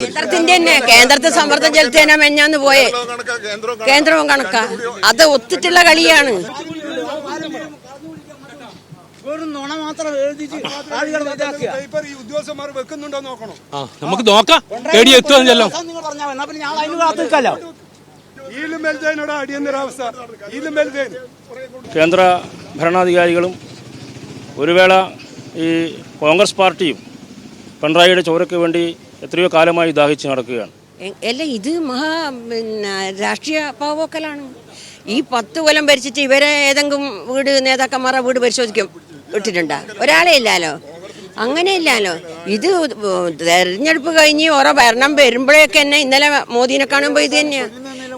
കേന്ദ്രത്തിന്റെ തന്നെ കേന്ദ്രത്തിൽ സമ്മർദ്ദം ചെലുത്തേനാ മെഞ്ഞാന്ന് പോയെ. കേന്ദ്രവും കണക്കാ. അത് ഒത്തിട്ടുള്ള കളിയാണ്. നമുക്ക് നോക്കാം. കേന്ദ്ര ഭരണാധികാരികളും ഒരു വേള ഈ കോൺഗ്രസ് പാർട്ടിയും പിണറായിയുടെ ചോരയ്ക്ക് വേണ്ടി എത്രയോ കാലമായി ദാഹിച്ച് നടക്കുകയാണ്. അല്ല, ഇത് രാഷ്ട്രീയ പാവോക്കലാണ്. ഈ 10 കൊല്ലം ഭരിച്ചിട്ട് ഇവരെ ഏതെങ്കിലും നേതാക്കന്മാരെ വീട് പരിശോധിക്കും ഇട്ടിട്ടുണ്ടോ? ഒരാളെ ഇല്ലല്ലോ. അങ്ങനെയില്ലല്ലോ. ഇത് തെരഞ്ഞെടുപ്പ് കഴിഞ്ഞ് ഓരോ ഭരണം വരുമ്പോഴേക്ക് തന്നെ ഇന്നലെ മോദിനെ കാണുമ്പോൾ ഇത് തന്നെയാണ്.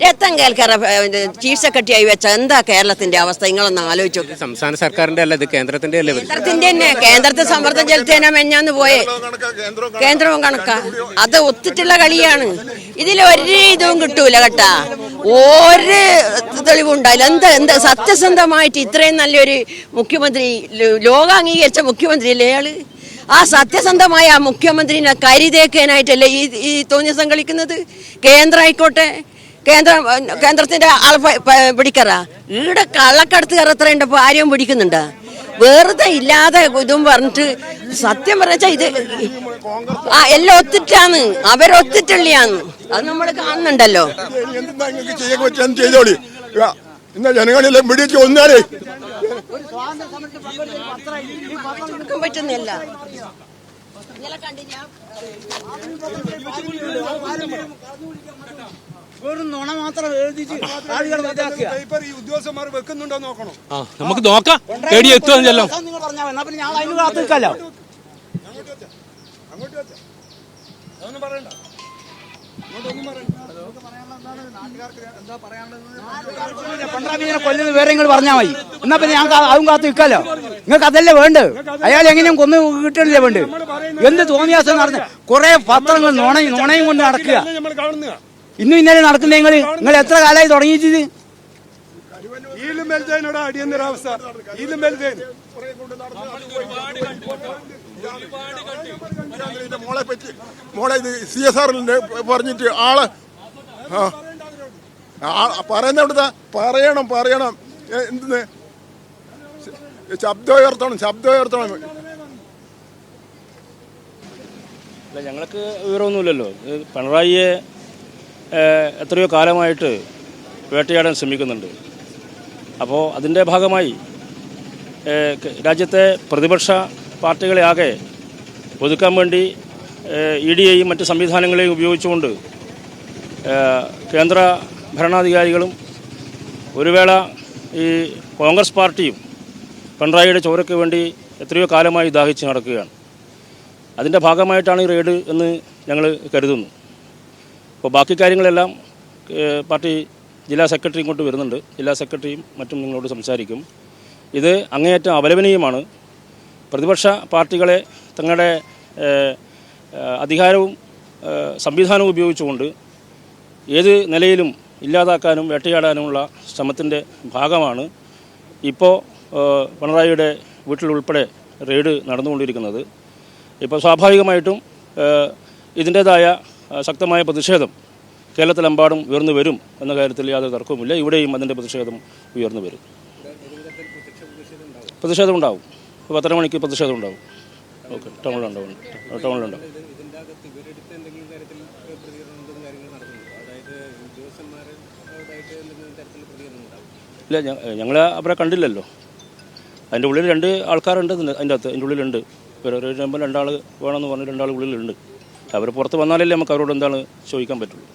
രത്തം കേൾക്കാറ ചീഫ് സെക്രട്ടറി ആയി വെച്ച എന്താ കേരളത്തിന്റെ അവസ്ഥ? നിങ്ങളൊന്ന് ആലോചിച്ചു നോക്കി. സംസ്ഥാന സർക്കാരിന്റെ അല്ല, ഇത് കേന്ദ്രത്തിന്റെ അല്ലേ? കേന്ദ്രത്തിന്റെ തന്നെ കേന്ദ്രത്തിൽ സമ്മർദ്ദം ചെലുത്തേനാ മെഞ്ഞാന്ന് പോയെ. കേന്ദ്രവും കണക്കാ. അത് ഒത്തിട്ടുള്ള കളിയാണ്. ഇതിലൊരു ഇതും കിട്ടൂല കേട്ടാ. ഒരു തെളിവുണ്ടായില്ല. എന്താ സത്യസന്ധമായിട്ട് ഇത്രയും നല്ലൊരു മുഖ്യമന്ത്രി, ലോകം അംഗീകരിച്ച മുഖ്യമന്ത്രി അല്ലേ അയാള്? ആ സത്യസന്ധമായ ആ മുഖ്യമന്ത്രിനെ കരിതേക്കാനായിട്ടല്ലേ ഈ തോന്നിയസം കളിക്കുന്നത്? കേന്ദ്രം ആയിക്കോട്ടെ, കേന്ദ്രത്തിന്റെ ആളെ പിടിക്കറ. ഈടെ കള്ളക്കടത്ത് കയറത്രയുണ്ടപ്പോ ആരെയും പിടിക്കുന്നുണ്ടാ? വെറുതെ ഇല്ലാതെ ഇതും പറഞ്ഞിട്ട് സത്യം പറഞ്ഞാ ഇത് എല്ലാം ഒത്തിട്ടാന്ന്, അവരൊത്തിട്ടുള്ളിയാന്ന്. അത് നമ്മൾ കാണുന്നുണ്ടല്ലോ. ജനങ്ങളെല്ലാം പിടിച്ച് ഒന്നാലേ പറ്റുന്നില്ല. നമുക്ക് നോക്കാം. കൊല്ലുന്ന വേറെ നിങ്ങൾ പറഞ്ഞാൽ മതി. എന്നാ പിന്നെ ഞാൻ അതും കാത്തു നിൽക്കാലോ. നിങ്ങൾക്ക് അതല്ലേ വേണ്ട? അയാൾ എങ്ങനെയും കൊന്ന് കിട്ടണില്ലേ വേണ്ട? എന്ത് തോന്നിയാസം നടന്ന് കുറെ പത്രങ്ങൾ നുണയും കൊണ്ട് നടക്കുക. ഇന്നും ഇന്നലെ നടക്കുന്ന നിങ്ങൾ എത്ര കാലമായി തുടങ്ങിയിട്ട്? മോളെ ഇത് CSR പറഞ്ഞിട്ട് ആള് പറയുന്ന പറയണം എന്തെന്ന് ശബ്ദം ഉയർത്തണം. ഞങ്ങൾക്ക് വിവരമൊന്നുമില്ലല്ലോ. പിണറായിയെ എത്രയോ കാലമായിട്ട് വേട്ടയാടാൻ ശ്രമിക്കുന്നുണ്ട്. അപ്പോൾ അതിൻ്റെ ഭാഗമായി രാജ്യത്തെ പ്രതിപക്ഷ പാർട്ടികളെ ആകെ ഒതുക്കാൻ വേണ്ടി EDയെയും മറ്റ് സംവിധാനങ്ങളെയും ഉപയോഗിച്ചുകൊണ്ട് കേന്ദ്ര ഭരണാധികാരികളും ഒരു വേള ഈ കോൺഗ്രസ് പാർട്ടിയും പിണറായിയുടെ ചോരയ്ക്ക് വേണ്ടി എത്രയോ കാലമായി ദാഹിച്ച് നടക്കുകയാണ്. അതിൻ്റെ ഭാഗമായിട്ടാണ് ഈ റെയ്ഡ് എന്ന് ഞങ്ങൾ കരുതുന്നു. അപ്പോൾ ബാക്കി കാര്യങ്ങളെല്ലാം പാർട്ടി ജില്ലാ സെക്രട്ടറി ഇങ്ങോട്ട് വരുന്നുണ്ട്. ജില്ലാ സെക്രട്ടറിയും മറ്റും നിങ്ങളോട് സംസാരിക്കും. ഇത് അങ്ങേയറ്റം അപലപനീയമാണ്. പ്രതിപക്ഷ പാർട്ടികളെ തങ്ങളുടെ അധികാരവും സംവിധാനവും ഉപയോഗിച്ചുകൊണ്ട് ഏത് നിലയിലും ഇല്ലാതാക്കാനും വേട്ടയാടാനുമുള്ള ശ്രമത്തിൻ്റെ ഭാഗമാണ് ഇപ്പോൾ പിണറായിയുടെ വീട്ടിലുൾപ്പെടെ റെയ്ഡ് നടന്നുകൊണ്ടിരിക്കുന്നത്. ഇപ്പോൾ സ്വാഭാവികമായിട്ടും ഇതിൻ്റേതായ ശക്തമായ പ്രതിഷേധം കേരളത്തിലെമ്പാടും ഉയർന്നു വരും എന്ന കാര്യത്തിൽ യാതൊരു തർക്കവുമില്ല. ഇവിടെയും അതിൻ്റെ പ്രതിഷേധം ഉയർന്നു വരും. പ്രതിഷേധം ഉണ്ടാവും. 10 മണിക്ക് പ്രതിഷേധം ഉണ്ടാവും. ഓക്കെ, ടൗണിലുണ്ടാവും. ഇല്ല, ഞങ്ങൾ അവരെ കണ്ടില്ലല്ലോ. അതിൻ്റെ ഉള്ളിൽ 2 ആൾക്കാരുണ്ട്. അതിൻ്റെ ഉള്ളിലുണ്ട്. ഒരു 2 ആൾ വേണമെന്ന് പറഞ്ഞ് 2 ആൾ ഉള്ളിലുണ്ട്. അവർ പുറത്ത് വന്നാലല്ലേ നമുക്ക് അവരോട് എന്താണ് ചോദിക്കാൻ പറ്റുള്ളൂ.